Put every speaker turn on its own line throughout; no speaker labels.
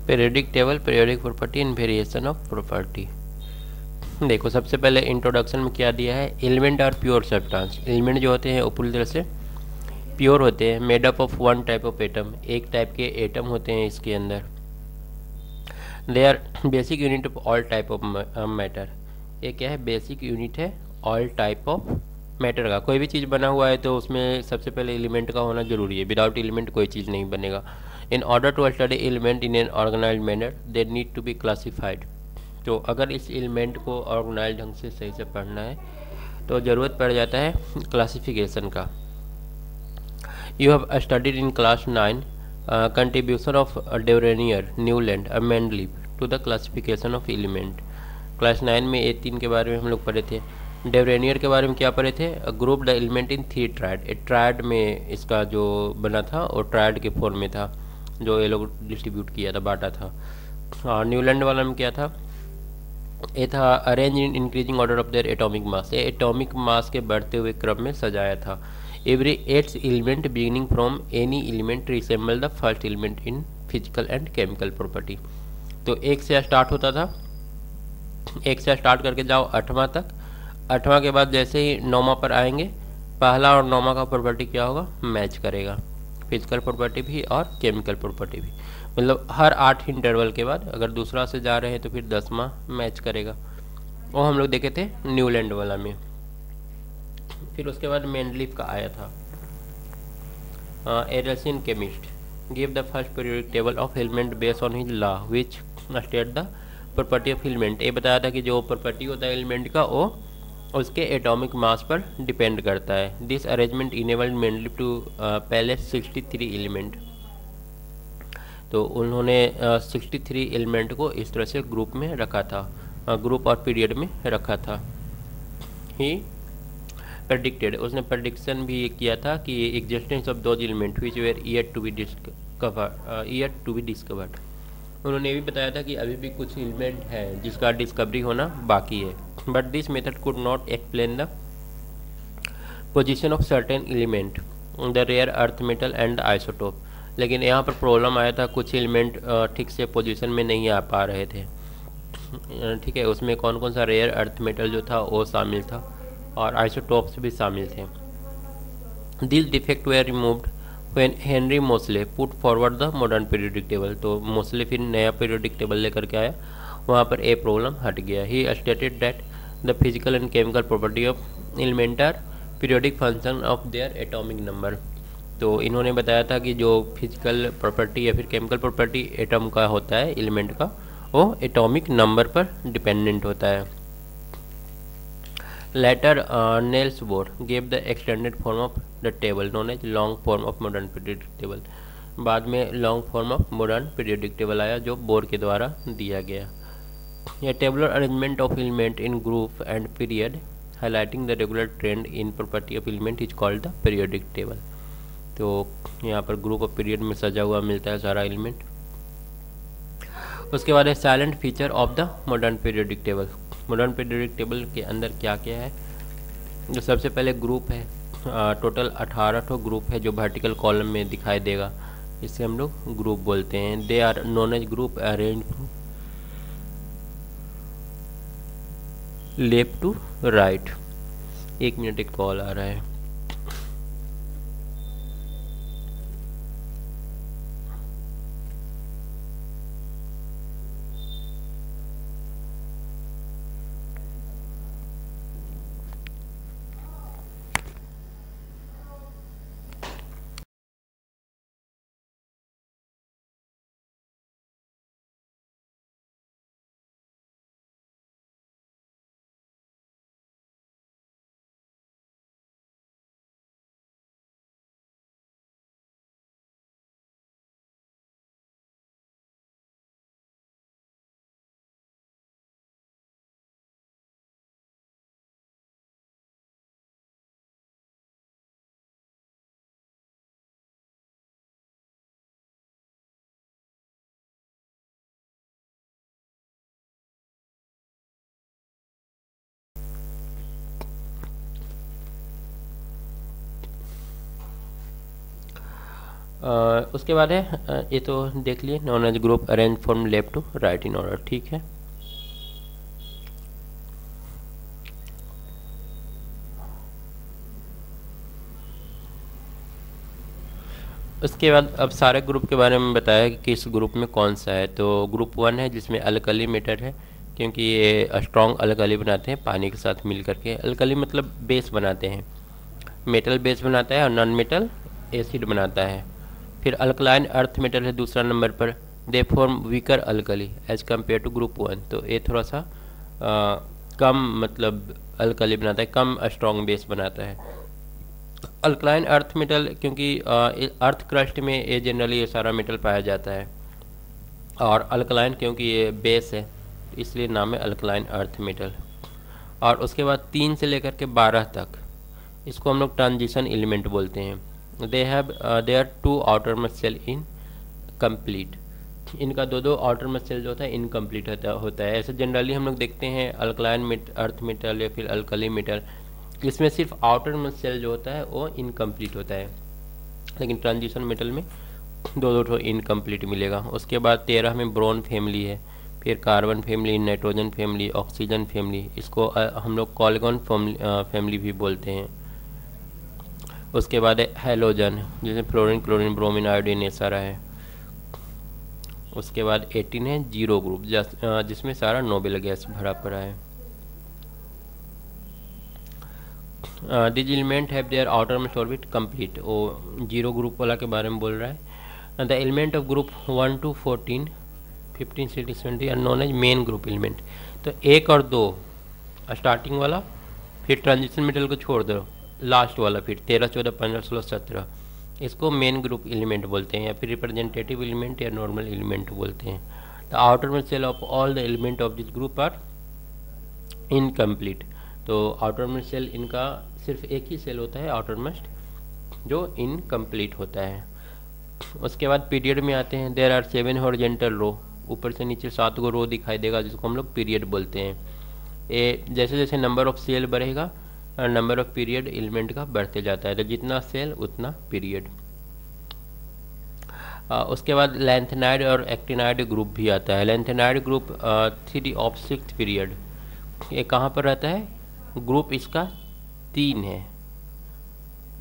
Periodic table, periodic property and variation of property. देखो सबसे पहले इंट्रोडक्शन में क्या दिया है, एलिमेंट और प्योर सब्सटेंस। एलिमेंट जो होते हैं वो पूरी तरह से प्योर होते हैं, made up of one type of atom, एक टाइप के एटम होते हैं इसके अंदर। They are basic unit of all type of matter. ये क्या है, बेसिक यूनिट है ऑल टाइप ऑफ मैटर का। कोई भी चीज़ बना हुआ है तो उसमें सबसे पहले एलिमेंट का होना जरूरी है, विदाउट एलिमेंट कोई चीज़ नहीं बनेगा। In order to study element in an organised manner they need to be classified. तो अगर इस एलिमेंट को ऑर्गेनाइज ढंग से सही से पढ़ना है तो ज़रूरत पड़ जाता है क्लासिफिकेशन का। You have studied in class 9 contribution of Devrenier, Newland and Mendeleev to the classification of element। Class 9 में A3 के बारे में हम लोग पढ़े थे। डेवरेनियर के बारे में क्या पढ़े थे, group the element in three triad. A triad में इसका जो बना था और ट्रायड के फॉर्म में था, जो ये लोग डिस्ट्रीब्यूट किया था, बांटा था। और न्यूलैंड वाला में क्या था, ये था arrange in increasing order of their atomic mass. ये एटॉमिक मास के बढ़ते हुए क्रम में सजाया था। Every eighth element beginning from any element resemble the first element in physical and chemical property. तो एक से स्टार्ट होता था, एक से स्टार्ट करके जाओ 8वां तक। 8वां के बाद जैसे ही 9वां पर आएंगे, पहला और 9वां का प्रॉपर्टी क्या होगा, मैच करेगा, फिजिकल प्रॉपर्टी भी और केमिकल प्रॉपर्टी भी। मतलब हर 8 इंटरवल के बाद अगर दूसरा से जा रहे हैं तो फिर 10वां मैच करेगा। वो हम लोग देखे थे न्यूलैंड वाला में। फिर उसके बाद मेंडलीफ का आया था, Russian chemist give the first periodic table of element based on his law which state the property of element. ये बताया था कि जो प्रॉपर्टी होता है एलिमेंट का वो उसके एटॉमिक मास पर डिपेंड करता है। This arrangement enabled Mendeleev to पहले 63 एलिमेंट। तो उन्होंने 63 एलिमेंट को इस तरह से ग्रुप में रखा था, ग्रुप और पीरियड में रखा था। ही प्रेडिक्टेड, उसने प्रडिक्शन भी किया था कि existence of those element which were year to be discovered. उन्होंने ये भी बताया था कि अभी भी कुछ एलिमेंट है जिसका डिस्कवरी होना बाकी है। But this method could not explain the position of certain element, the rare earth metal and isotope. लेकिन यहाँ पर प्रॉब्लम आया था, कुछ एलिमेंट ठीक से पोजीशन में नहीं आ पा रहे थे। ठीक है, उसमें कौन कौन सा रेयर अर्थ मेटल जो था वो शामिल था और आइसोटोप्स भी शामिल थे। This defect were removed when Henry Moseley put forward the modern periodic table. तो मोसले फिर नया पीरियोडिक टेबल लेकर के आया, वहाँ पर ए प्रॉब्लम हट गया। He stated that the physical and chemical property of element are periodic function of their atomic number. तो इन्होंने बताया था कि जो फिजिकल प्रॉपर्टी या फिर केमिकल प्रॉपर्टी एटम का होता है, एलिमेंट का, वो एटॉमिक नंबर पर डिपेंडेंट होता है। Later Niels Bohr gave the extended form of the table known as long form of modern periodic table. बाद में long form of modern periodic table आया जो बोर के द्वारा दिया गया। A tabular arrangement of element in group and period highlighting the regular trend in property of element is called the periodic table। तो यहाँ पर ग्रुप ऑफ पीरियड में सजा हुआ मिलता है सारा एलिमेंट। उसके बाद है silent feature of the modern periodic table. Modern periodic table के अंदर क्या क्या है, जो सबसे पहले ग्रुप है, टोटल 18 ग्रुप है जो वर्टिकल कॉलम में दिखाई देगा, इसे हम लोग ग्रुप बोलते हैं। They are known as group arrange left to right. 1 minute, एक कॉल आ रहा है। उसके बाद है ये तो देख लिए, known as group arrange from left to right in order, ठीक है। उसके बाद अब सारे ग्रुप के बारे में बताया कि किस ग्रुप में कौन सा है। तो ग्रुप 1 है जिसमें अल्कली मेटर है, क्योंकि ये स्ट्रॉन्ग अल्कली बनाते हैं पानी के साथ मिल करके। अल्कली मतलब बेस बनाते हैं, मेटल बेस बनाता है और नॉन मेटल एसिड बनाता है। फिर अल्कलाइन अर्थ मेटल है दूसरा नंबर पर, they form weaker alkali as compare to group 1। तो ये थोड़ा सा कम मतलब अल्कली बनाता है, कम स्ट्रॉन्ग बेस बनाता है। अल्कलाइन अर्थ मेटल क्योंकि अर्थ क्रस्ट में ये जनरली ये सारा मेटल पाया जाता है, और अल्कलाइन क्योंकि ये बेस है इसलिए नाम है अल्कलाइन अर्थ मेटल। और उसके बाद 3 से लेकर के 12 तक इसको हम लोग ट्रांजिशन एलिमेंट बोलते हैं। They are 2 outermost shell incomplete. इनका दो आउटरमोस्ट सेल जो होता है इनकम्प्लीट होता है। ऐसे जनरली हम लोग देखते हैं अल्कलाइन अर्थ मेटल या फिर अल्कली मेटल, इसमें सिर्फ आउटर मोस्ट सेल जो होता है वो इनकम्प्लीट होता है, लेकिन ट्रांजिशन मेटल में दो इनकम्प्लीट मिलेगा। उसके बाद 13 में ब्रोन फैमिली है, फिर carbon family, nitrogen family, oxygen family, इसको हम लोग कॉलगन फैमिली भी बोलते हैं। उसके बाद है हेलोजन जिसमें फ्लोरीन, क्लोरीन, ब्रोमीन, आयोडीन ये सारा है। उसके बाद 18 है जीरो ग्रुप जिसमें सारा नोबेल गैस भरा पड़ा है। This element have their outermost orbit complete. वो जीरो ग्रुप वाला के बारे में बोल रहा है। The element of group 1 to 14, 15, 16, 20 are known as main group element. तो 1 और 2 स्टार्टिंग वाला, फिर ट्रांजिशन मेटल को छोड़ दो लास्ट वाला, फिर 13, 14, 15, 16, 17 इसको मेन ग्रुप एलिमेंट बोलते हैं, या फिर रिप्रेजेंटेटिव एलिमेंट या नॉर्मल एलिमेंट बोलते हैं। The outermost shell of all the element of this group are incomplete. तो आउटरमोस्ट सेल इनका सिर्फ एक ही सेल होता है आउटरमोस्ट जो इनकम्प्लीट होता है। उसके बाद पीरियड में आते हैं। देयर आर 7 हॉरिजॉन्टल रो, ऊपर से नीचे 7 गो रो दिखाई देगा जिसको हम लोग पीरियड बोलते हैं। ये जैसे जैसे नंबर ऑफ सेल बढ़ेगा नंबर ऑफ पीरियड एलिमेंट का बढ़ते जाता है, तो जितना सेल उतना पीरियड। उसके बाद लेंथेनाइड और एक्टिनाइड ग्रुप भी आता है। लेंथेनाइड ग्रुप 3 ऑफ 6 पीरियड, ये कहाँ पर रहता है? ग्रुप इसका 3 है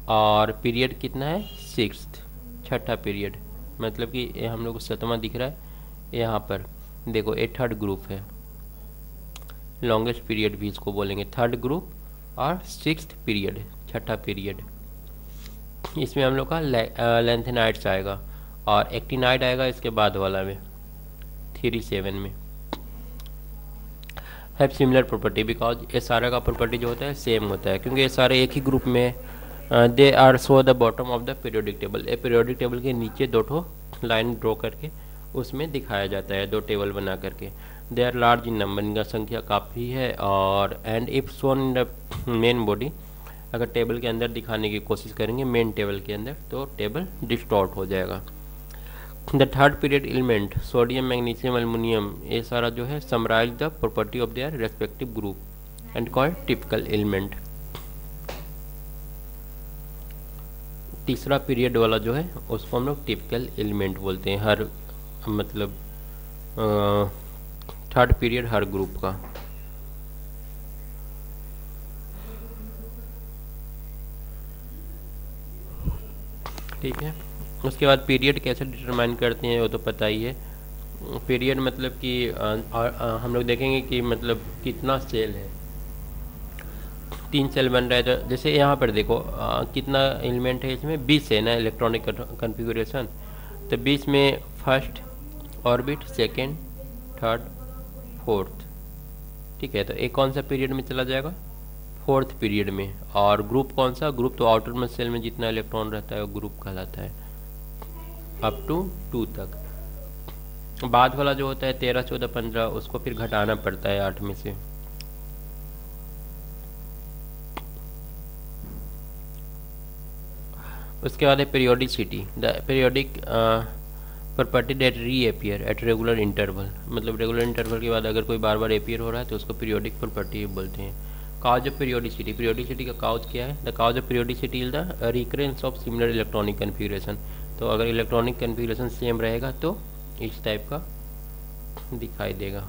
और पीरियड कितना है? 6th, छठा पीरियड। मतलब कि ये हम लोग को 7वां दिख रहा है यहाँ पर, देखो ये 3rd ग्रुप है, लॉन्गेस्ट पीरियड भी इसको बोलेंगे 3rd ग्रुप, और 6th पीरियड, छठा पीरियड। इसमें हम लोग का लेंथेनाइड्स आएगा और एक्टिनाइड आएगा इसके बाद वाला में 37 में। हैव सिमिलर प्रॉपर्टी बिकॉज ये सारा का प्रॉपर्टी जो होता है सेम होता है, क्योंकि ये सारे एक ही ग्रुप में। They are show the bottom of the periodic table. ये पीरियोडिक टेबल के नीचे 2 लाइन ड्रॉ करके उसमें दिखाया जाता है, 2 टेबल बना करके। They are large in number, इनका संख्या काफ़ी है। और and if shown in the main body, अगर टेबल के अंदर दिखाने की कोशिश करेंगे मेन टेबल के अंदर तो टेबल डिस्टॉर्ट हो जाएगा। The 3rd period element sodium, magnesium, aluminium, ये सारा जो है summarise the property of their respective group and called typical element. तीसरा पीरियड वाला जो है उसको हम लोग टिपिकल एलिमेंट बोलते हैं, हर मतलब 3rd पीरियड हर ग्रुप का। ठीक है। उसके बाद पीरियड कैसे डिटरमाइन करते हैं वो तो पता ही है। पीरियड मतलब कि हम लोग देखेंगे कि मतलब कितना सेल है। 3 सेल बन रहा है तो जैसे यहाँ पर देखो कितना एलिमेंट है इसमें, 20 है ना इलेक्ट्रॉनिक कन्फिगरेशन। तो 20 में 1st orbit, 2nd, 3rd, 4th। ठीक है, तो एक कौन सा पीरियड में चला जाएगा? 4th पीरियड में। और ग्रुप कौन सा? ग्रुप तो आउटर मोस्ट सेल में जितना इलेक्ट्रॉन रहता है वो ग्रुप कहलाता है, अप टू 2 तक। बाद वाला जो होता है 13, 14, 15 उसको फिर घटाना पड़ता है 8 में से। उसके बाद है periodicity, the periodic property that reappear at regular interval. मतलब रेगुलर इंटरवल के बाद अगर कोई बार बार अपियर हो रहा है तो उसको पीरियोडिक प्रॉपर्टी बोलते हैं। काउज ऑफ पीरियोडिसिटी, पीरियोडिसिटी का काउज क्या है? The cause of periodicity is the recurrence of similar electronic configuration. तो अगर इलेक्ट्रॉनिक कन्फिग्रेशन सेम रहेगा तो इस टाइप का दिखाई देगा।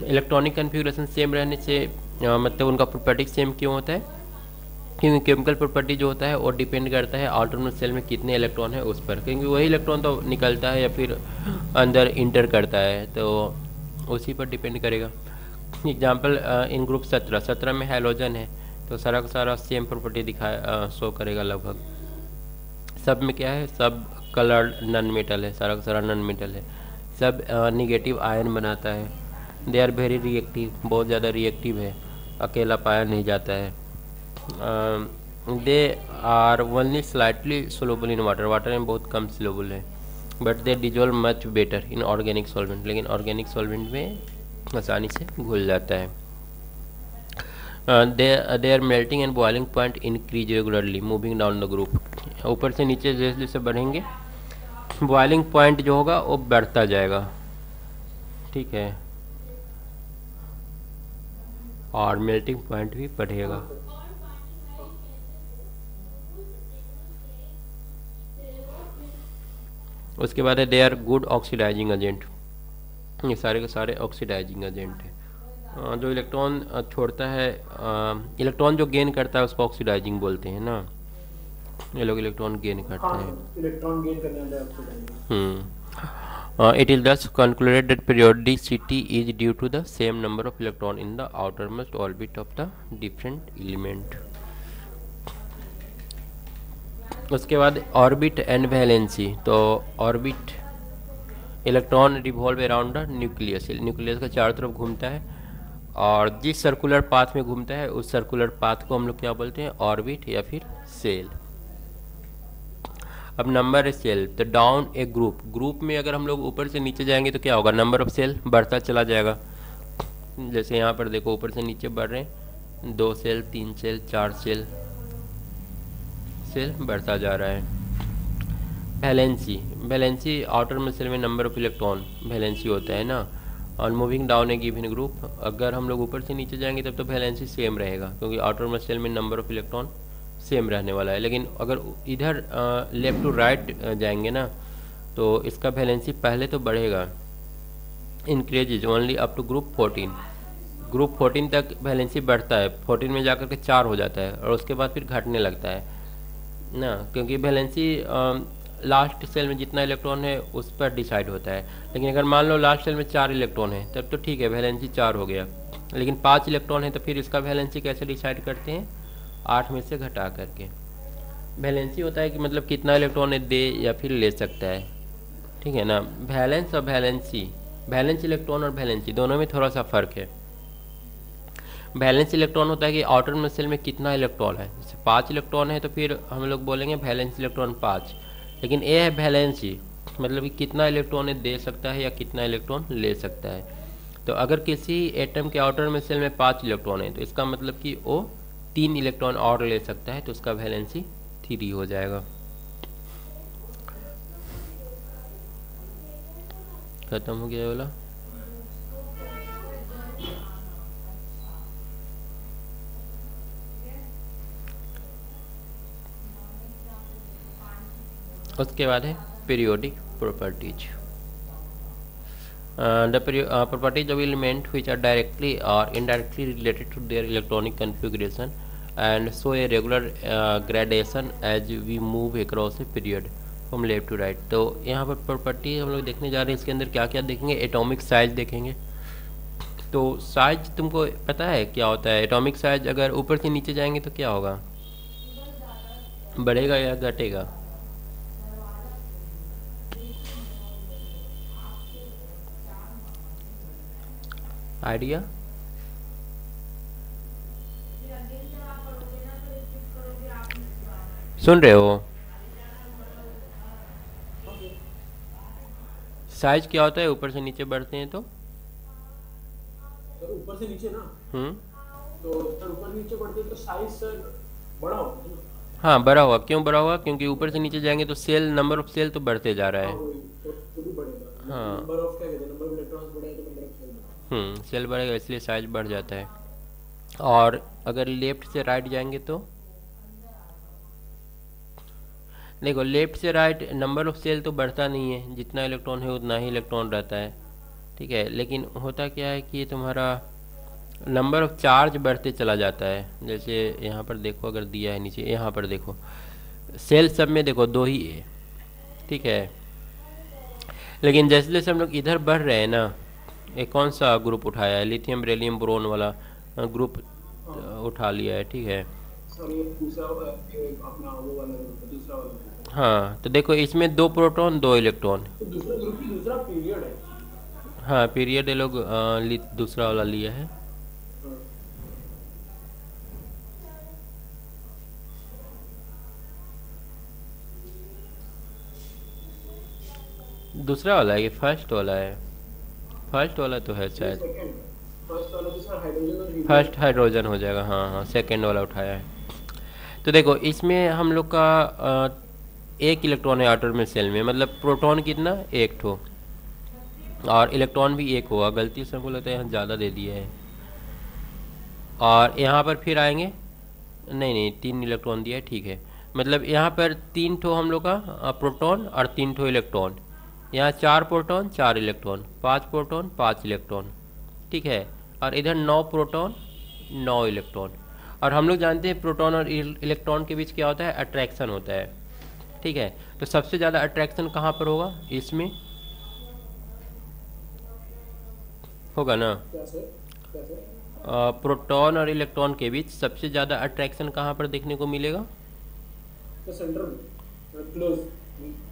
इलेक्ट्रॉनिक कन्फिग्रेशन सेम रहने से मतलब उनका प्रॉपर्टी सेम क्यों होता है? क्योंकि केमिकल प्रॉपर्टी जो होता है वो डिपेंड करता है आउटरमोस्ट सेल में कितने इलेक्ट्रॉन है उस पर, क्योंकि वही इलेक्ट्रॉन तो निकलता है या फिर अंदर इंटर करता है, तो उसी पर डिपेंड करेगा। एग्जांपल इन ग्रुप 17 में हैलोजन है, तो सारा का सारा सेम प्रॉपर्टी शो करेगा लगभग। सब में क्या है? सब कलर्ड नन मेटल है, सारा का सारा नन मेटल है। सब निगेटिव आयन बनाता है। दे आर वेरी रिएक्टिव, बहुत ज़्यादा रिएक्टिव है, अकेला पाया नहीं जाता है। They are only slightly soluble in water, water में बहुत कम सोलुबल है। But they dissolve much better in organic solvent, लेकिन ऑर्गेनिक सॉल्वेंट में आसानी से घुल जाता है। Their melting and boiling point increase regularly moving down the group, ऊपर से नीचे जैसे जैसे बढ़ेंगे बॉइलिंग पॉइंट जो होगा वो बढ़ता जाएगा, ठीक है, और मेल्टिंग पॉइंट भी बढ़ेगा। उसके बाद है they are good oxidising agent, ये सारे के सारे ऑक्सीडाइजिंग एजेंट हैं। जो इलेक्ट्रॉन छोड़ता है, इलेक्ट्रॉन जो गेन करता है उसको ऑक्सीडाइजिंग बोलते हैं ना, ये लोग इलेक्ट्रॉन गेन करते हैं।
इलेक्ट्रॉन गेन करने वाला oxidising.
It is thus concluded that periodicity is due to the same number of electrons in the outermost orbit of the different element. उसके बाद ऑर्बिट एंड वैलेंसी, तो orbit electron revolve around the nucleus, nucleus का चारों तरफ घूमता है, और जिस सर्कुलर पाथ में घूमता है उस सर्कुलर पाथ को हम लोग क्या बोलते हैं? ऑर्बिट या फिर सेल। अब नंबर है सेल, तो डाउन ए ग्रुप, ग्रुप में अगर हम लोग ऊपर से नीचे जाएंगे तो क्या होगा? नंबर ऑफ सेल बढ़ता चला जाएगा। जैसे यहाँ पर देखो ऊपर से नीचे बढ़ रहे हैं, 2 सेल, 3 सेल, 4 सेल, सेल बढ़ता जा रहा है। Valency, valency outer main cell में नंबर ऑफ इलेक्ट्रॉन वैलेंसी होता है ना, और मूविंग डाउन ए गिवन ग्रुप, अगर हम लोग ऊपर से नीचे जाएंगे तब तो वैलेंसी सेम रहेगा, क्योंकि आउटर में सेल में नंबर ऑफ इलेक्ट्रॉन सेम रहने वाला है। लेकिन अगर इधर लेफ्ट टू राइट जाएंगे ना, तो इसका वैलेंसी पहले तो बढ़ेगा, increases only up to group 14, group 14 तक वैलेंसी बढ़ता है, 14 में जाकर के 4 हो जाता है, और उसके बाद फिर घटने लगता है ना, क्योंकि वैलेंसी लास्ट सेल में जितना इलेक्ट्रॉन है उस पर डिसाइड होता है। लेकिन अगर मान लो लास्ट सेल में 4 इलेक्ट्रॉन है तब तो ठीक है, वैलेंसी 4 हो गया, लेकिन 5 इलेक्ट्रॉन है तो फिर इसका वैलेंसी कैसे डिसाइड करते हैं? 8 में से घटा करके। वैलेंसी होता है कि मतलब कितना इलेक्ट्रॉन दे या फिर ले सकता है, ठीक है ना। वैलेंस और वैलेंसी, वैलेंस इलेक्ट्रॉन और वैलेंसी दोनों में थोड़ा सा फ़र्क है। वैलेंस इलेक्ट्रॉन होता है कि आउटर में सेल में कितना इलेक्ट्रॉन है, जैसे 5 इलेक्ट्रॉन है तो फिर हम लोग बोलेंगे वैलेंस इलेक्ट्रॉन 5, लेकिन ये है वैलेंसी, मतलब कि कितना इलेक्ट्रॉन दे सकता है या कितना इलेक्ट्रॉन ले सकता है। तो अगर किसी एटम के आउटर में सेल में 5 इलेक्ट्रॉन है तो इसका मतलब कि वो 3 इलेक्ट्रॉन और ले सकता है, तो उसका वैलेंसी 3 हो जाएगा। खत्म हो गया वाला। उसके बाद है periodic properties. The properties of element which are directly or indirectly related to their electronic configuration and show a regular gradation as we move across a period from left to right। तो यहाँ पर property हम लोग देखने जा रहे हैं, इसके अंदर क्या क्या देखेंगे? एटॉमिक साइज देखेंगे। तो साइज तुमको पता है क्या होता है? एटॉमिक साइज अगर ऊपर से नीचे जाएंगे तो क्या होगा? बढ़ेगा या घटेगा? आइडिया? सुन रहे हो? साइज क्या होता है ऊपर से नीचे बढ़ते हैं तो?
सर ऊपर से नीचे ना, तो सर ऊपर नीचे बढ़ते हैं तो साइज सर बड़ा होता है ना?
हाँ बड़ा होगा। क्यों बड़ा होगा? क्योंकि ऊपर से नीचे जाएंगे तो सेल, नंबर ऑफ सेल तो बढ़ते जा रहा है।
तो भी बढ़ेगा।
हाँ,
नंबर ऑफ क्या कहते हैं, नंबर ऑफ इलेक्ट्रॉन्स बढ़ेगा तो नंबर ऑफ सेल बढ़ेगा।
सेल बढ़ेगा, इसलिए साइज बढ़ जाता है। और अगर लेफ्ट से राइट जाएंगे तो देखो, लेफ्ट से राइट नंबर ऑफ सेल तो बढ़ता नहीं है, जितना इलेक्ट्रॉन है उतना ही इलेक्ट्रॉन रहता है, ठीक है। लेकिन होता क्या है कि तुम्हारा नंबर ऑफ चार्ज बढ़ते चला जाता है। जैसे यहाँ पर देखो, अगर दिया है नीचे, यहाँ पर देखो सेल सब में देखो दो ही है, ठीक है। लेकिन जैसे जैसे हम लोग इधर बढ़ रहे हैं ना, ये कौन सा ग्रुप उठाया है, लिथियम बेरिलियम बोरोन वाला ग्रुप
हाँ
उठा लिया है, ठीक है।
सर, ये दूसरा अपना वो वाला ग्रुप है, दूसरा वाला ग्रुप है।
हाँ, तो देखो इसमें 2 प्रोटॉन 2 इलेक्ट्रॉन।
तो दूसरा ग्रुप की दूसरा पीरियड है।
हाँ, पीरियड ये लोग दूसरा वाला लिया है।
हाँ,
दूसरा वाला है कि फर्स्ट वाला है? फर्स्ट वाला तो है
ये
शायद।
सेकंड। फर्स्ट वाला तो सर हाइड्रोजन और हीलियम
फर्स्ट
है।
हाइड्रोजन हो जाएगा, हाँ हाँ, सेकेंड वाला उठाया है। तो देखो इसमें हम लोग का एक इलेक्ट्रॉन है एटॉमिक सेल में, मतलब प्रोटॉन कितना, एक ठो, और इलेक्ट्रॉन भी एक होगा। गलती से हमको लगता है यहाँ ज़्यादा दे दिया है। और यहाँ पर फिर आएंगे, नहीं नहीं, 3 इलेक्ट्रॉन दिया है, ठीक है। मतलब यहाँ पर 3 ठो हम लोग का प्रोटॉन और 3 ठो इलेक्ट्रॉन। यहाँ 4 प्रोटॉन 4 इलेक्ट्रॉन, 5 प्रोटॉन 5 इलेक्ट्रॉन, ठीक है। और इधर 9 प्रोटॉन 9 इलेक्ट्रॉन। और हम लोग जानते हैं प्रोटॉन और इलेक्ट्रॉन के बीच क्या होता है, अट्रैक्शन होता है, ठीक है। तो सबसे ज़्यादा अट्रैक्शन कहाँ पर होगा, इसमें होगा ना।
कैसे? कैसे?
प्रोटॉन और इलेक्ट्रॉन के बीच सबसे ज़्यादा अट्रैक्शन कहाँ पर देखने को मिलेगा?
तो सेंटर में, क्लोज,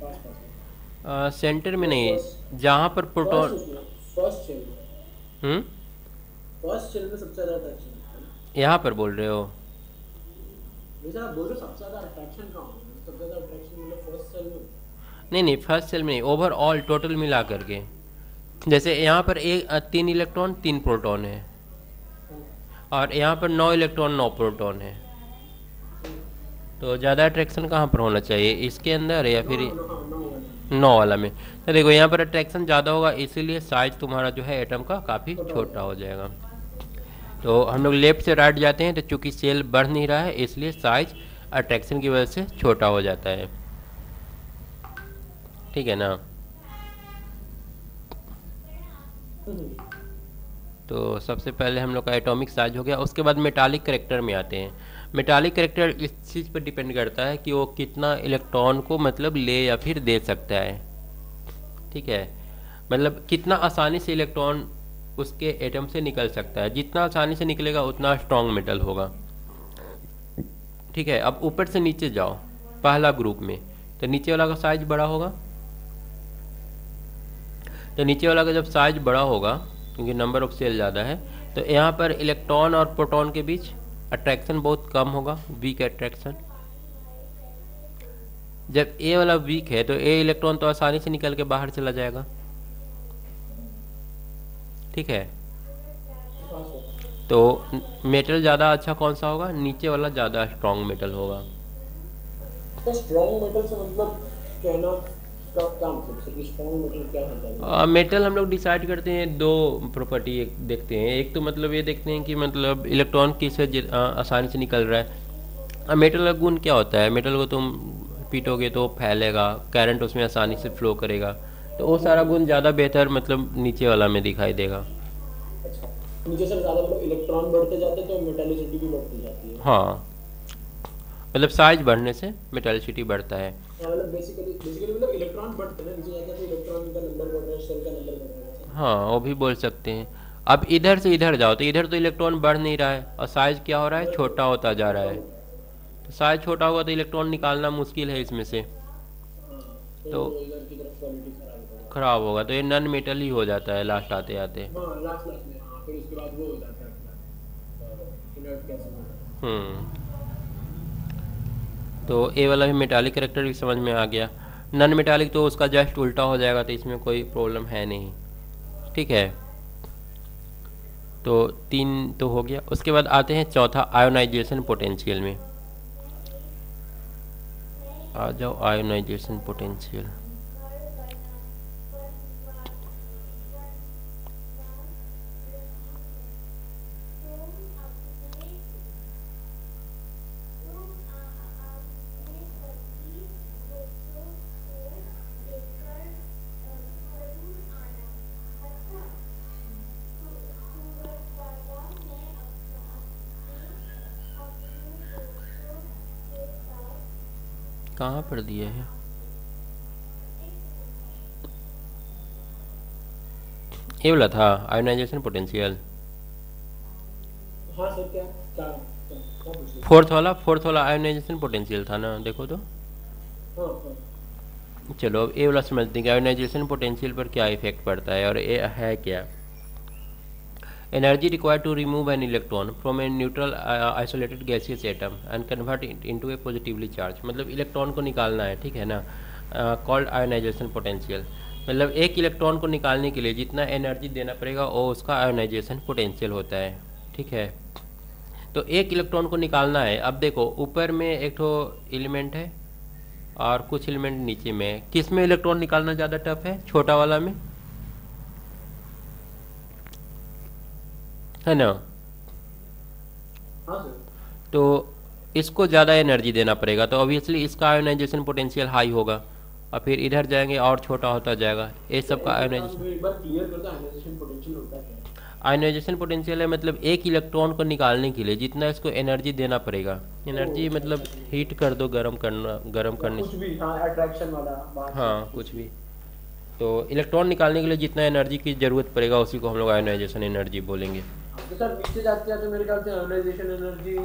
पास पास में।
सेंटर में
तो
नहीं,
फर्स्ट,
जहाँ पर
फर्स्ट
प्रोटॉन।
उसमें, फर्स्ट शेल में,
हम्म,
फर्स्ट शेल में सबसे ज़्यादा अट्रैक्शन है ना।
यहाँ पर बोल रहे हो?
जैसे आप बोल रहे हो सबसे ज़्यादा अट्रैक्शन कहाँ होगा, सबसे ज़्यादा अट्रैक्शन मतलब फर्स्ट सेल में।
नहीं नहीं, फर्स्ट सेल में नहीं, ओवरऑल टोटल मिला करके। जैसे यहाँ पर 3 इलेक्ट्रॉन 3 प्रोटॉन है, और यहाँ पर 9 इलेक्ट्रॉन 9 प्रोटॉन है। तो ज़्यादा अट्रैक्शन कहाँ पर होना चाहिए, इसके अंदर या
नो
फिर
नो हाँ, नो वाला
9 वाला में? तो देखो यहाँ पर अट्रैक्शन ज़्यादा होगा, इसीलिए साइज तुम्हारा जो है एटम का काफ़ी
छोटा हो
छोटा
जाएगा।
हो जाएगा। तो हम लोग लेफ्ट से राइट जाते हैं, तो चूंकि सेल बढ़ नहीं रहा है, इसलिए साइज अट्रैक्शन की वजह से छोटा हो जाता है, ठीक है ना। तो सबसे पहले हम लोग का एटॉमिक साइज हो गया। उसके बाद मेटालिक करेक्टर में आते हैं। मेटालिक करेक्टर इस चीज़ पर डिपेंड करता है कि वो कितना इलेक्ट्रॉन को मतलब ले या फिर दे सकता है, ठीक है। मतलब कितना आसानी से इलेक्ट्रॉन उसके एटम से निकल सकता है। जितना आसानी से निकलेगा उतना स्ट्रॉन्ग मेटल होगा, ठीक है। अब ऊपर से नीचे जाओ, पहला ग्रुप में, तो नीचे वाला का साइज बड़ा होगा। तो नीचे वाला का जब साइज बड़ा होगा, क्योंकि नंबर ऑफ सेल ज़्यादा है, तो यहाँ पर इलेक्ट्रॉन और प्रोटॉन के बीच अट्रैक्शन बहुत कम होगा, वीक अट्रैक्शन। जब ए वाला वीक है तो ए इलेक्ट्रॉन तो आसानी से निकल के बाहर चला जाएगा, ठीक है। तो मेटल ज़्यादा अच्छा कौन सा होगा, नीचे वाला ज़्यादा स्ट्रॉन्ग मेटल होगा।
तो स्ट्रॉन्ग मेटल से मतलब कहना का क्या मतलब, सर स्ट्रॉन्ग मेटल क्या होता है?
मेटल हम लोग डिसाइड करते हैं, दो प्रॉपर्टी देखते हैं। एक तो मतलब ये देखते हैं कि मतलब इलेक्ट्रॉन किससे आसानी से निकल रहा है। मेटल का गुण क्या होता है, मेटल को तुम पीटोगे तो फैलेगा, करंट उसमें आसानी से फ्लो करेगा, तो वो सारा गुण ज़्यादा बेहतर मतलब नीचे वाला में दिखाई देगा।
अच्छा, नीचे से ज़्यादा मतलब इलेक्ट्रॉन बढ़ते जाते हैं तो मेटालिसिटी भी बढ़ती जाती है।
हाँ, मतलब साइज बढ़ने से मेटालिसिटी बढ़ता है।
हाँ, मतलब बेसिकली बेसिकली मतलब इलेक्ट्रॉन बढ़ते हैं ना, नीचे जाते हैं तो इलेक्ट्रॉन का नंबर बढ़ रहा है, शेल का नंबर बढ़ रहा है।
हाँ, वो भी बोल सकते हैं। अब इधर से इधर जाओ, तो इधर तो इलेक्ट्रॉन बढ़ नहीं रहा है, और साइज क्या हो रहा है, छोटा होता जा रहा है। तो साइज छोटा होगा तो इलेक्ट्रॉन निकालना मुश्किल है इसमें से,
हाँ,
तो
तो इधर की तरफ क्वालिटी खराब होगा।
खराब होगा, तो ये नन मेटल ही हो जाता है लास्ट आते आते।
हाँ, लास्ट लास्ट में, हाँ, फिर उसके बाद वो हो जाता है अपना इनर्ट गैस हो जाता
हम्म, तो ए वाला भी मेटालिक करेक्टर भी समझ में आ गया। नन मेटालिक तो उसका जस्ट उल्टा हो जाएगा, तो इसमें कोई प्रॉब्लम है नहीं, ठीक है। तो 3 तो हो गया। उसके बाद आते हैं चौथा, आयोनाइजेशन पोटेंशियल में। आ जाओ, आयोनाइजेशन पोटेंशियल। कहाँ पर दिया है? ये वाला था आयोनाइजेशन पोटेंशियल।
हाँ सर, क्या क्या क्या पूछ रहे
फोर्थ वाला आयोनाइजेशन पोटेंशियल था ना, देखो तो।
थे? हाँ हाँ।
चलो अब ये वाला समझते हैं कि आयोनाइजेशन पोटेंशियल पर क्या इफेक्ट पड़ता है, और ये है क्या। Energy required to remove an electron from a neutral isolated gaseous atom and convert it into a positively charge, मतलब इलेक्ट्रॉन को निकालना है, ठीक है ना, कॉल्ड आयोनाइजेशन पोटेंशियल। मतलब एक इलेक्ट्रॉन को निकालने के लिए जितना एनर्जी देना पड़ेगा वो उसका आयोनाइजेशन पोटेंशियल होता है, ठीक है। तो एक इलेक्ट्रॉन को निकालना है। अब देखो ऊपर में एक तो एलिमेंट है और कुछ एलिमेंट नीचे में है। किस में इलेक्ट्रॉन निकालना ज़्यादा टफ है? छोटा वाला में, है ना।
हाँ सर।
तो इसको ज़्यादा एनर्जी देना पड़ेगा, तो ऑब्वियसली इसका आयोनाइजेशन पोटेंशियल हाई होगा, और फिर इधर जाएंगे और छोटा होता जाएगा। ये सब का आयोनाइजेशन
एक बार क्लियर करता है आयोनाइजेशन पोटेंशियल होता है क्या?
आयोनाइजेशन पोटेंशियल है मतलब एक इलेक्ट्रॉन को निकालने के लिए जितना इसको एनर्जी देना पड़ेगा। एनर्जी मतलब हीट कर दो, गर्म करने
कुछ
से।
भी, हाँ अट्रैक्शन वाला बात।
हाँ कुछ भी। तो इलेक्ट्रॉन निकालने के लिए जितना एनर्जी की ज़रूरत पड़ेगा उसी को हम लोग आयोनाइजेशन एनर्जी बोलेंगे।
तो सर नीचे जाते जाते मेरे ख्याल से आयोनाइजेशन एनर्जी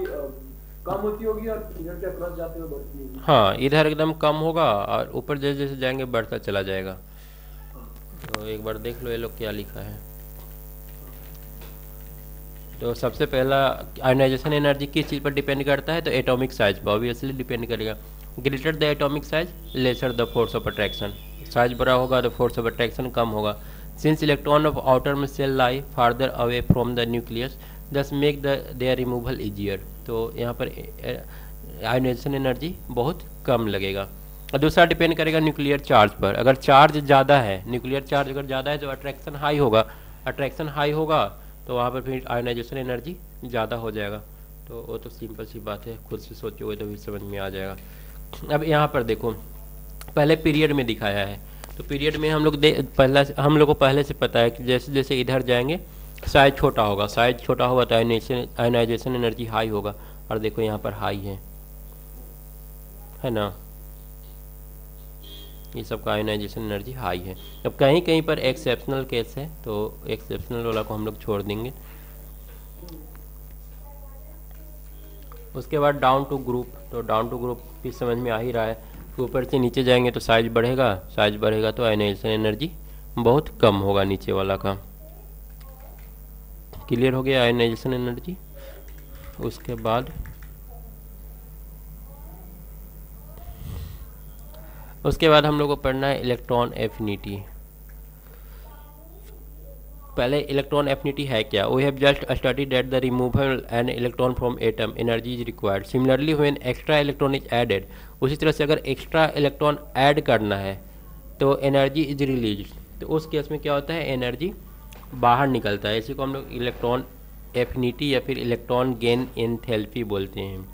कम होती होगी और इधर के अक्रॉस जाते हुए बढ़ती होगी।
हाँ इधर एकदम कम होगा और ऊपर जैसे जैसे जाएंगे बढ़ता चला जाएगा।
हाँ।
तो एक बार देख लो ये लोग क्या लिखा है। तो सबसे पहला आयोनाइजेशन एनर्जी किस चीज़ पर डिपेंड करता है? तो एटॉमिक साइज पर ऑब्वियसली डिपेंड करेगा। Greater the atomic size lesser the force of attraction. Size बड़ा होगा तो फोर्स ऑफ अट्रैक्शन कम होगा। Since electron of outer main shell lie farther away from the nucleus thus make the their removal easier. तो यहाँ पर ionisation energy बहुत कम लगेगा। और दूसरा डिपेंड करेगा न्यूक्लियर चार्ज पर। अगर चार्ज ज़्यादा है, न्यूक्लियर चार्ज अगर ज़्यादा है तो अट्रैक्शन हाई होगा। अट्रैक्शन हाई होगा तो वहाँ पर फिर आयोनाइजेशन एनर्जी ज़्यादा हो जाएगा। तो वो तो सिंपल सी बात है, खुद से सोचोगे तो भी समझ में आ जाएगा। अब यहाँ पर देखो पहले पीरियड में दिखाया है। तो पीरियड में हम लोग को पहले से पता है कि जैसे जैसे इधर जाएंगे साइज छोटा होगा। साइज छोटा होगा तो आयोनाइजेशन एनर्जी हाई होगा। और देखो यहाँ पर हाई है ना। ये सब का आयोनाइजेशन एनर्जी हाई है। अब कहीं कहीं पर एक्सेप्शनल केस है तो एक्सेप्शनल वाला को हम लोग छोड़ देंगे। उसके बाद डाउन टू ग्रुप। तो डाउन टू ग्रुप भी समझ में आ ही रहा है। ऊपर से नीचे जाएंगे तो साइज बढ़ेगा तो आयोनाइजेशन एनर्जी बहुत कम होगा नीचे वाला का। क्लियर हो गया आयोनाइजेशन एनर्जी। उसके बाद हम लोग को पढ़ना है इलेक्ट्रॉन एफिनिटी। पहले इलेक्ट्रॉन एफिनिटी है क्या? We have just studied that the removal an electron from atom energy is required. Similarly when extra electron is added, उसी तरह से अगर एक्स्ट्रा इलेक्ट्रॉन ऐड करना है तो एनर्जी इज रिलीज। तो उस केस में क्या होता है? एनर्जी बाहर निकलता है। इसी को हम लोग इलेक्ट्रॉन एफिनिटी या फिर इलेक्ट्रॉन गेन एंथैल्पी बोलते हैं।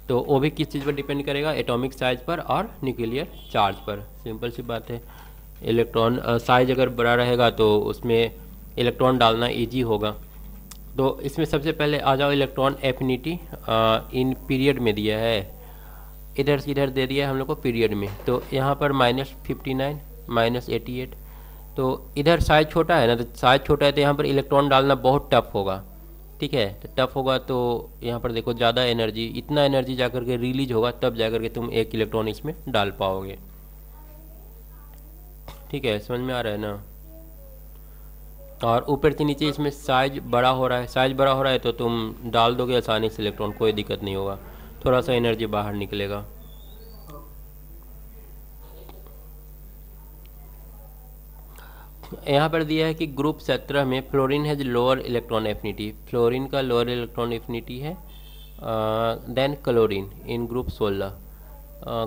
तो वो भी किस चीज़ पर डिपेंड करेगा? एटॉमिक साइज पर और न्यूक्लियर चार्ज पर। सिंपल सी बात है। इलेक्ट्रॉन साइज अगर बड़ा रहेगा तो उसमें इलेक्ट्रॉन डालना इजी होगा। तो इसमें सबसे पहले आ जाओ इलेक्ट्रॉन एफिनिटी इन पीरियड में दिया है। इधर से इधर दे दिया है हम लोग को पीरियड में। तो यहाँ पर -59 -88। तो इधर साइज छोटा है ना, तो साइज छोटा है तो यहाँ पर इलेक्ट्रॉन डालना बहुत टफ होगा। ठीक है, तो टफ होगा तो यहाँ पर देखो ज़्यादा एनर्जी, इतना एनर्जी जाकर के रिलीज होगा तब जाकर के तुम एक इलेक्ट्रॉन इसमें डाल पाओगे। ठीक है, समझ में आ रहा है ना। और ऊपर से नीचे इसमें साइज बड़ा हो रहा है। साइज बड़ा हो रहा है तो तुम डाल दोगे आसानी से इलेक्ट्रॉन, कोई दिक्कत नहीं होगा। थोड़ा सा एनर्जी बाहर निकलेगा। यहाँ पर दिया है कि ग्रुप 17 में fluorine has lower electron affinity. Fluorine का लोअर इलेक्ट्रॉन एफिनिटी है देन क्लोरीन इन ग्रुप 16।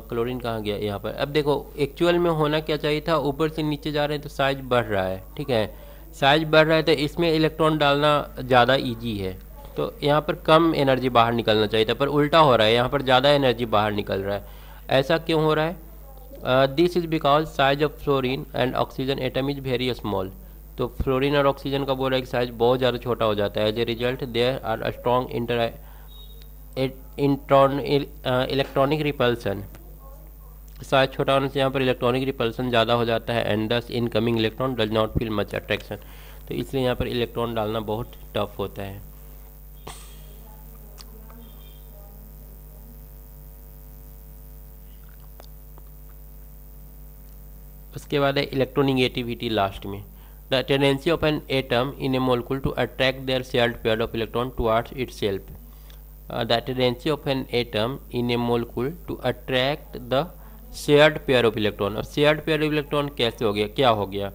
क्लोरीन कहाँ गया यहाँ पर? अब देखो एक्चुअल में होना क्या चाहिए था, ऊपर से नीचे जा रहे हैं तो साइज बढ़ रहा है। ठीक है, साइज बढ़ रहा है तो इसमें इलेक्ट्रॉन डालना ज़्यादा ईजी है। तो यहाँ पर कम एनर्जी बाहर निकलना चाहिए था, पर उल्टा हो रहा है, यहाँ पर ज़्यादा एनर्जी बाहर निकल रहा है। ऐसा क्यों हो रहा है? This is because size of fluorine and oxygen atom is very small. तो फ्लोरीन और ऑक्सीजन का बोल रहा है कि साइज बहुत ज़्यादा छोटा हो जाता है। As a result there are strong electronic repulsion, size छोटा होने से यहाँ पर इलेक्ट्रॉनिक रिपल्सन ज़्यादा हो जाता है, एंड दस incoming electron does not feel much attraction, तो इसलिए यहाँ पर इलेक्ट्रॉन डालना बहुत टफ होता है। उसके बाद है इलेक्ट्रोनिगेटिविटी लास्ट में। The tendency of an atom in a molecule to attract their shared pair of electron towards itself. The tendency of an atom in a molecule to attract the shared pair of electron. अब shared pair of electron कैसे हो गया, क्या हो गया,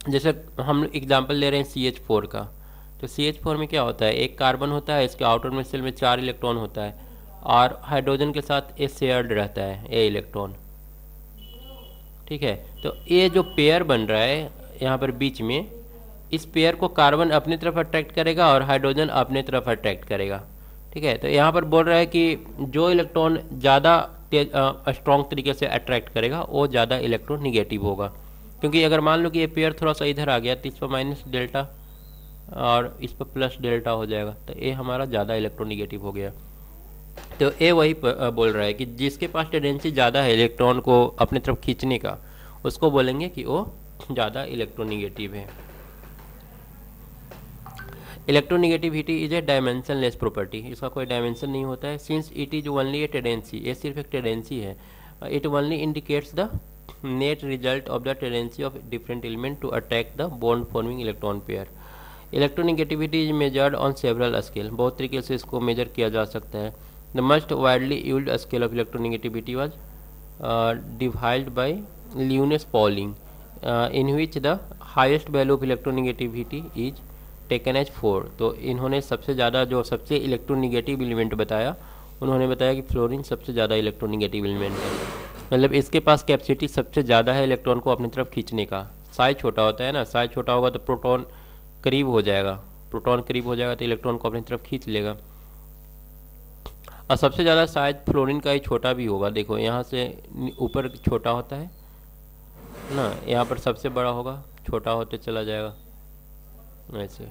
जैसे हम example ले रहे हैं CH4 का, तो CH4 में क्या होता है, एक कार्बन होता है, इसके आउटर में सेल में 4 इलेक्ट्रॉन होता है, और हाइड्रोजन के साथ ए शेयर्ड रहता है ए इलेक्ट्रॉन, ठीक है। तो ये जो पेयर बन रहा है यहाँ पर बीच में, इस पेयर को कार्बन अपनी तरफ अट्रैक्ट करेगा और हाइड्रोजन अपने तरफ अट्रैक्ट करेगा, ठीक है। तो यहाँ पर बोल रहा है कि जो इलेक्ट्रॉन ज़्यादा स्ट्रॉन्ग तरीके से अट्रैक्ट करेगा वो ज़्यादा इलेक्ट्रोनिगेटिव होगा, क्योंकि अगर मान लो कि ये पेयर थोड़ा सा इधर आ गया तो इस पर माइनस डेल्टा और इस पर प्लस डेल्टा हो जाएगा, तो ये हमारा ज़्यादा इलेक्ट्रोनिगेटिव हो गया। तो ये वही बोल रहा है कि जिसके पास टेंडेंसी ज़्यादा है इलेक्ट्रॉन को अपनी तरफ खींचने का, उसको बोलेंगे कि वो ज़्यादा इलेक्ट्रोनिगेटिव है। Electronegativity is a dimensionless property, इसका कोई डायमेंशन नहीं होता है। Since it is only a tendency, ये सिर्फ एक टेंडेंसी है, it only indicates the net result of the tendency of different element to attack the bond forming electron pair. Electronegativity is measured on several scale, बहुत तरीके से इसको measure किया जा सकता है। The most widely used scale of electronegativity was divide bye ल्यूनेस Pauling, in which the highest value of electronegativity is taken as 4। तो इन्होंने सबसे ज़्यादा जो सबसे इलेक्ट्रोनिगेटिव एलिमेंट बताया, उन्होंने बताया कि फ्लोरीन सबसे ज़्यादा इलेक्ट्रोनिगेटिव एलिमेंट है, मतलब इसके पास कैपेसिटी सबसे ज़्यादा है इलेक्ट्रॉन को अपनी तरफ खींचने का। साइज छोटा होता है ना, साइज छोटा होगा तो प्रोटॉन करीब हो जाएगा, प्रोटॉन करीब हो जाएगा तो इलेक्ट्रॉन को अपनी तरफ खींच लेगा। और सबसे ज़्यादा साइज फ्लोरीन का ही छोटा भी होगा, देखो यहाँ से ऊपर छोटा होता है ना, यहाँ पर सबसे बड़ा होगा, छोटा होते चला जाएगा ऐसे।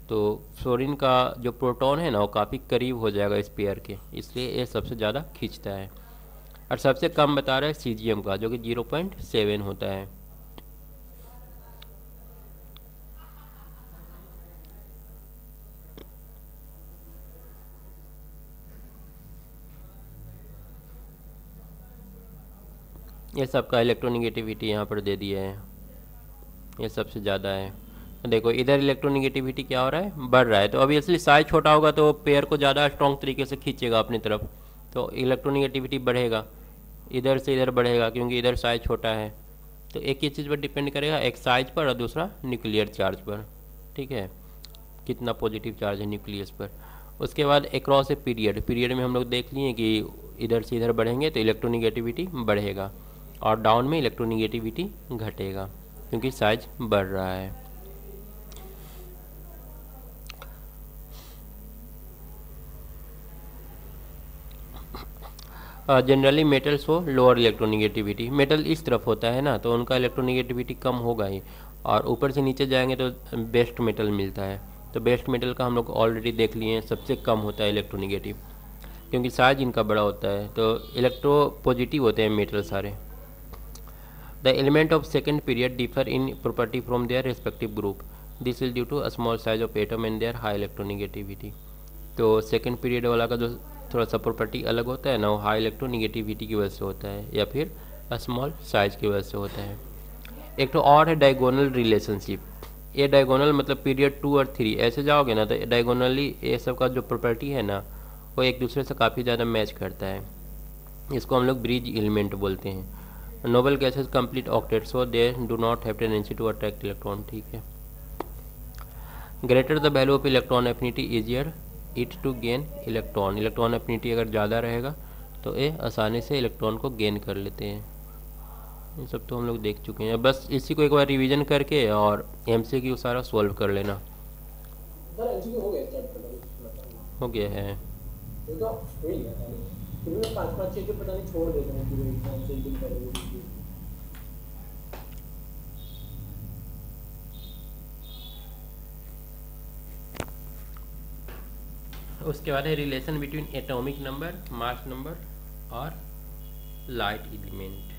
तो फ्लोरीन का जो प्रोटॉन है ना वो काफ़ी करीब हो जाएगा इस पेयर के, इसलिए ये सबसे ज़्यादा खींचता है। और सबसे कम बता रहा है सीजियम का, जो कि 0.7 होता है। ये सबका इलेक्ट्रोनिगेटिविटी यहाँ पर दे दिया है, ये सबसे ज़्यादा है। देखो इधर इलेक्ट्रोनिगेटिविटी क्या हो रहा है, बढ़ रहा है, तो ऑब्वियसली साइज छोटा होगा तो पेयर को ज़्यादा स्ट्रॉन्ग तरीके से खींचेगा अपनी तरफ, तो इलेक्ट्रोनिगेटिविटी बढ़ेगा, इधर से इधर बढ़ेगा, क्योंकि इधर साइज छोटा है। तो एक ही चीज़ पर डिपेंड करेगा, एक साइज पर और दूसरा न्यूक्लियर चार्ज पर, ठीक है, कितना पॉजिटिव चार्ज है न्यूक्लियस पर। उसके बाद अक्रॉस ए पीरियड, पीरियड में हम लोग देख लिए कि इधर से इधर बढ़ेंगे तो इलेक्ट्रोनिगेटिविटी बढ़ेगा, और डाउन में इलेक्ट्रोनिगेटिविटी घटेगा, क्योंकि साइज बढ़ रहा है। जनरली मेटल्स हो लोअर इलेक्ट्रोनिगेटिविटी, मेटल इस तरफ होता है ना तो उनका इलेक्ट्रोनिगेटिविटी कम होगा ही, और ऊपर से नीचे जाएंगे तो बेस्ट मेटल मिलता है। तो बेस्ट मेटल का हम लोग ऑलरेडी देख लिए हैं, सबसे कम होता है इलेक्ट्रोनिगेटिव, क्योंकि साइज इनका बड़ा होता है। तो इलेक्ट्रो पॉजिटिव होते हैं मेटल सारे। The element of second period differ in property from their respective group, this is due to a small size of atom and their high electronegativity. तो सेकेंड पीरियड वाला का जो थोड़ा सा प्रॉपर्टी अलग होता है ना, वो हाई इलेक्ट्रोनिगेटिविटी की वजह से होता है, या फिर स्मॉल साइज की वजह से होता है। एक तो और है डायगोनल रिलेशनशिप, ये डायगोनल मतलब पीरियड 2 और 3 ऐसे जाओगे ना तो डायगोनली ये सब का जो प्रॉपर्टी है ना वो एक दूसरे से काफ़ी ज़्यादा मैच करता है, इसको हम लोग ब्रिज एलिमेंट बोलते हैं। Noble gases complete octet, so they do not have tendency to attract electron, ठीक है। Greater the value of electron affinity easier it to gain electron, electron affinity अगर ज़्यादा रहेगा तो ये आसानी से इलेक्ट्रॉन को गेन कर लेते हैं। ये सब तो हम लोग देख चुके हैं, बस इसी को एक बार रिवीजन करके और MCQ सारा सॉल्व कर लेना। हो गया है, उसके बाद है relation between atomic number, mass number और लाइट एलिमेंट।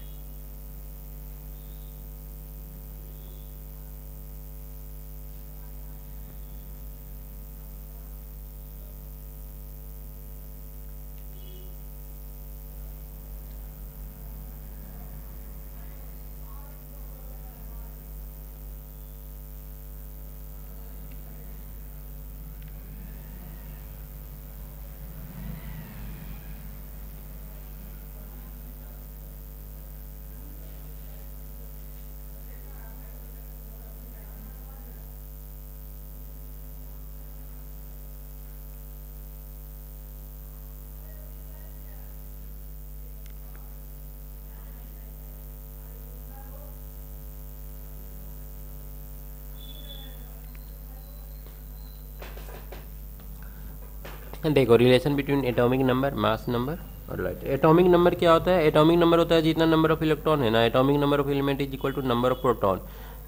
देखो relation between atomic number, mass number और लाइट। एटॉमिक नंबर क्या होता है? एटॉमिक नंबर होता है जितना नंबर ऑफ इलेक्ट्रॉन है ना, atomic number of element is equal to number of proton.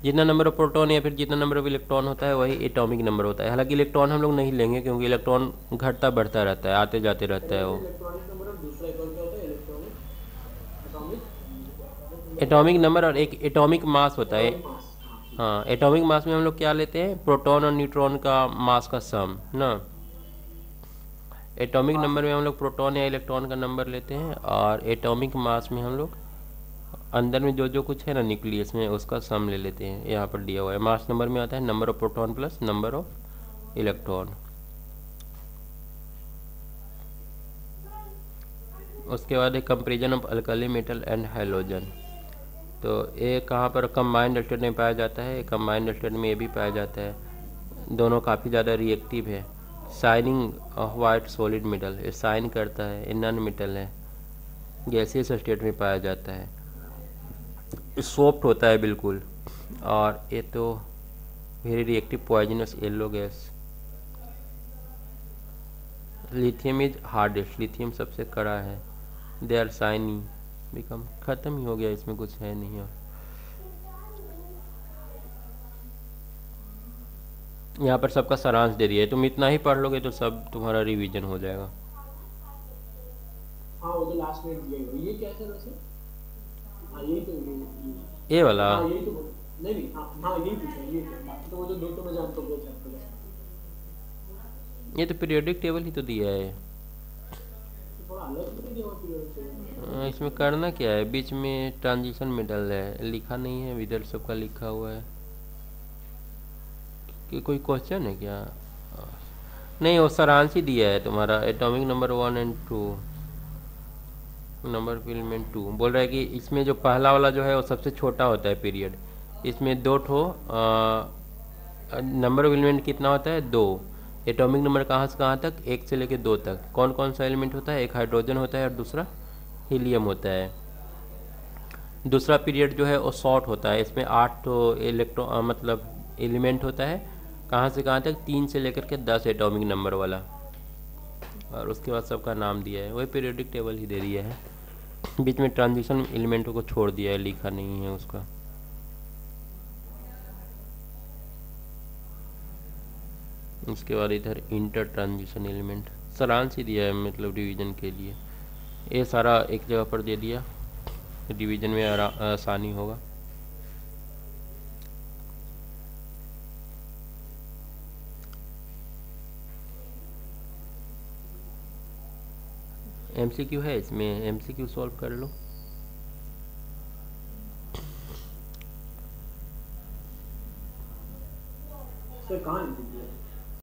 जितना नंबर ऑफ प्रोटॉन या फिर जितना नंबर ऑफ इलेक्ट्रॉन होता है वही एटॉमिक नंबर होता है। हालांकि इलेक्ट्रॉन हम लोग नहीं लेंगे क्योंकि इलेक्ट्रॉन घटता बढ़ता रहता है, आते जाते रहता है वो।
इलेक्ट्रॉनिक नंबर और दूसरा एक और क्या होता है? इलेक्ट्रॉनिक एटॉमिक
एटॉमिक नंबर और एक एटॉमिक मास होता है।
Atomic mass.
हाँ, एटॉमिक मास में हम लोग क्या लेते हैं? प्रोटॉन और न्यूट्रॉन का मास का सम ना। एटॉमिक नंबर में हम लोग प्रोटॉन या इलेक्ट्रॉन का नंबर लेते हैं और एटॉमिक मास में हम लोग अंदर में जो जो कुछ है ना न्यूक्लियस में उसका सम ले लेते हैं। यहाँ पर दिया हुआ है मास नंबर में आता है number of proton plus number of electron. उसके बाद है comparison of alkali metal and halogen. तो ये कहाँ पर कंबाइंड स्टेट में पाया जाता है? कंबाइंड स्टेट में ये भी पाया जाता है। दोनों काफ़ी ज़्यादा रिएक्टिव है। शाइनिंग वाइट सॉलिड मेटल, ये शाइन करता है, ये नॉन मेटल है, गैसियस स्टेट में पाया जाता है, सॉफ्ट होता है बिल्कुल। और ये तो very reactive poisonous yellow gas. Lithium is hardest, lithium सबसे कड़ा है। दे आर शाइनी बिकम, ख़त्म ही हो गया, इसमें कुछ है नहीं। और यहाँ पर सबका सारांश दे दिया है, तुम इतना ही पढ़ लोगे तो सब तुम्हारा रिवीजन हो जाएगा।
हाँ वो तो लास्ट में दिया है। ये क्या है वैसे? हाँ यही तो
ये वाला
हाँ यही तो नहीं नहीं हाँ यही पूछा ये बाकी तो वो जो दो तो मैं जानता हूँ चैप्टर का।
ये तो पीरियोडिक टेबल ही तो दिया है।
थोड़ा अलग तो दिया हुआ पीरियड।
इसमें करना क्या है? बीच में ट्रांजिशन मेटल है, लिखा नहीं है, इधर सबका लिखा हुआ है कि कोई क्वेश्चन है क्या? नहीं, वो सारांश ही दिया है तुम्हारा। Atomic number 1 and 2, number of element 2 बोल रहा है कि इसमें जो पहला वाला जो है वो सबसे छोटा होता है पीरियड। इसमें दो ठो नंबर ऑफ एलिमेंट कितना होता है? 2। एटॉमिक नंबर कहाँ से कहाँ तक? 1 से लेकर 2 तक। कौन कौन सा एलिमेंट होता है? एक हाइड्रोजन होता है और दूसरा हीलियम होता है। दूसरा पीरियड जो है वो शॉर्ट होता है, इसमें 8 तो मतलब एलिमेंट होता है। कहाँ से कहाँ तक? 3 से लेकर के 10 एटॉमिक नंबर वाला। और उसके बाद सबका नाम दिया है, वही पीरियोडिक टेबल ही दे दिया है। बीच में ट्रांजिशन एलिमेंटों को छोड़ दिया है, लिखा नहीं है उसका। उसके बाद इधर इंटर ट्रांजिशन एलिमेंट सारांश ही दिया है, मतलब रिवीजन के लिए। ये सारा एक जगह पर दे दिया, रिवीजन में आसानी होगा। एमसीक्यू है इसमें, एमसीक्यू सॉल्व कर लो।
सर कहाँ है?